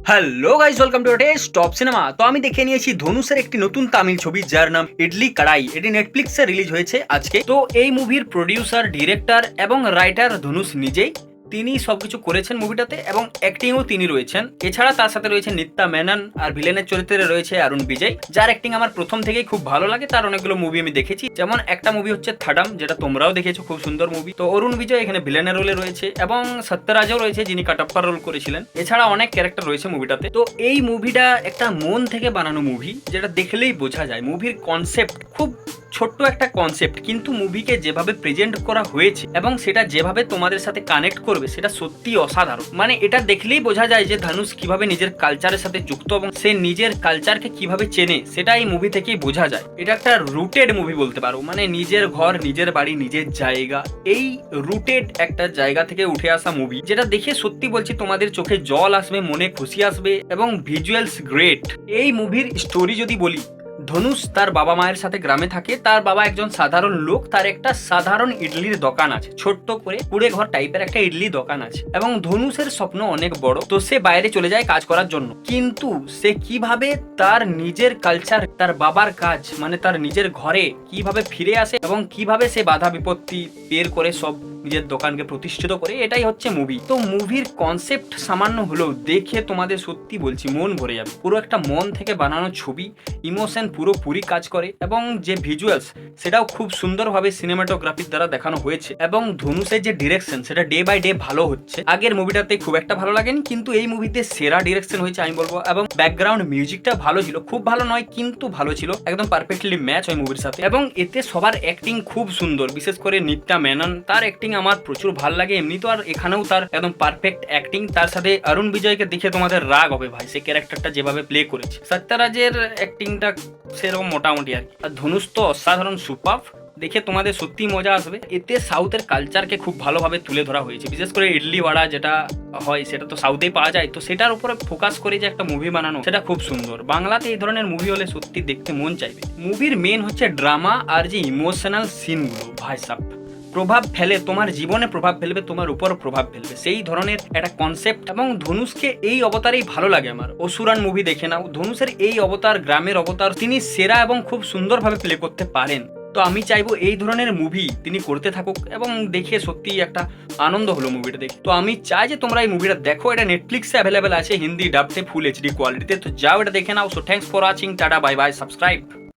Hello guys, welcome to top cinema. তো আমি দেখে নিয়েছি ধনুষের একটি নতুন তামিল ছবি যার নাম ইডলি কড়াই। এটি নেটফ্লিক্সে রিলিজ হয়েছে আজকে। তো এই মুভির প্রডিউসার, ডিরেক্টর এবং রাইটার ধনুষ নিজেই। তিনি সবকিছু করেছেন মুভিটাতে এবং অ্যাক্টিংও তিনি রয়েছেন। এছাড়া তার সাথে রয়েছে নিত্যা মেনন, আর ভিলেনের চরিত্রে রয়েছে অরুণ বিজয়, যার অ্যাক্টিং আমার প্রথম থেকেই খুব ভালো লাগে। তার অনেকগুলো মুভি আমি দেখেছি, যেমন একটা মুভি হচ্ছে থাডাম, যেটা তোমরাও দেখেছো, খুব সুন্দর মুভি। তো অরুণ বিজয় এখানে ভিলেনের রোলে রয়েছে এবং সত্যরাজও রয়েছে, যিনি কাটাপ্পার রোল করেছিলেন। এছাড়া অনেক ক্যারেক্টার রয়েছে মুভিটাতে। তো এই মুভিটা একটা মন থেকে বানানো মুভি, যেটা দেখলেই বোঝা যায়। মুভির কনসেপ্ট খুব ছোট্ট একটা কনসেপ্ট, কিন্তু মুভিকে যেভাবে প্রেজেন্ট করা হয়েছে এবং সেটা যেভাবে তোমাদের সাথে কানেক্ট করবে, সেটা সত্যি অসাধারণ। মানে এটা দেখলেই বোঝা যায় যে ধনুষ কিভাবে নিজের কালচারের সাথে যুক্ত এবং সে নিজের কালচারকে কিভাবে চেনে, সেটা এই মুভি থেকেই বোঝা যায়। এটা একটা রুটেড মুভি বলতে পারো, মানে নিজের ঘর, নিজের বাড়ি, নিজের জায়গা, এই রুটেড একটা জায়গা থেকে উঠে আসা মুভি, যেটা দেখে সত্যি বলছি তোমাদের চোখে জল আসবে, মনে খুশি আসবে এবং ভিজুয়ালস গ্রেট। এই মুভির স্টোরি যদি বলি, ধনুষ তার বাবা মায়ের সাথে গ্রামে থাকে। তার বাবা একজন সাধারণ লোক, তার একটা সাধারণ ইডলির দোকান আছে, ছোট্ট করে কুড়ে ঘর টাইপের একটা ইডলি দোকান আছে। এবং ধনুষের স্বপ্ন অনেক বড়, তো সে বাইরে চলে যায় কাজ করার জন্য। কিন্তু সে কিভাবে তার নিজের কালচার, তার বাবার কাজ, মানে তার নিজের ঘরে কিভাবে ফিরে আসে এবং কিভাবে সে বাধা বিপত্তি বের করে সব নিজের দোকানকে প্রতিষ্ঠিত করে, এটাই হচ্ছে মুভি। তো মুভির কনসেপ্ট সামান্য হলেও দেখে তোমাদের সত্যি বলছি মন ভরে যাবে। পুরো একটা মন থেকে বানানো ছবি, ইমোশন পুরোপুরি কাজ করে এবং যে ভিজুয়ালস, সেটাও খুব সুন্দরভাবে সিনেমাটোগ্রাফির দ্বারা দেখানো হয়েছে। এবং ধনুষের যে ডিরেকশন, সেটা ডে বাই ডে ভালো হচ্ছে। আগের মুভিটাতে খুব একটা ভালো লাগেনি, কিন্তু এই মুভিতে সেরা ডিরেকশন হয়েছে আমি বলবো। এবং ব্যাকগ্রাউন্ড মিউজিকটা ভালো ছিল, খুব ভালো নয় কিন্তু ভালো ছিল, একদম পারফেক্টলি ম্যাচ হয় মুভির সাথে। এবং এতে সবার অ্যাক্টিং খুব সুন্দর, বিশেষ করে নিত্যা মেনন, তার অ্যাক্টিং আমার প্রচুর ভালো লাগে। এমনি তো আর এখানেও তার একদম পারফেক্ট অ্যাক্টিং। তার সাথে অরুণ বিজয়কে দেখে তোমাদের রাগ হবে ভাই, সে ক্যারেক্টারটা যেভাবে প্লে করেছে। সত্যরাজের অ্যাক্টিংটা সেরকম মোটামুটি আর কি। আর ধনুষ তো অসাধারণ, সুপার, দেখে তোমাদের সত্যি মজা আসবে। এতে সাউথের কালচারকে খুব ভালোভাবে তুলে ধরা হয়েছে, বিশেষ করে ইডলি ওয়াড়া যেটা হয় সেটা তো সাউথেই পাওয়া যায়। তো সেটার উপরে ফোকাস করে যে একটা মুভি বানানো, সেটা খুব সুন্দর। বাংলাতে এই ধরনের মুভি হলে সত্যি দেখতে মন চাইবে। মুভির মেন হচ্ছে ড্রামা আর যে ইমোশনাল সিনগুলো, ভাই সাব প্রভাব ফেলে, তোমার জীবনে প্রভাব ফেলবে, তোমার উপর প্রভাব ফেলবে, সেই ধরনের একটা কনসেপ্ট। এবং ধনুষকে এই অবতারেই ভালো লাগে আমার। অসুরান মুভি দেখে নাও, ধনুষের এই অবতার, গ্রামের অবতার, তিনি সেরা এবং খুব সুন্দরভাবে প্লে করতে পারেন। তো আমি চাইবো এই ধরনের মুভি তিনি করতে থাকুক, এবং দেখে সত্যি একটা আনন্দ হলো মুভিটা দেখে। তো আমি চাই যে তোমরা এই মুভিটা দেখো। এটা নেটফ্লিক্সে অ্যাভেলেবেল আছে, হিন্দি ডাবতে, ফুল এইচডি কোয়ালিটিতে। তো যাও, এটা দেখে নাও। So thanks for watching, tata, bye bye, subscribe.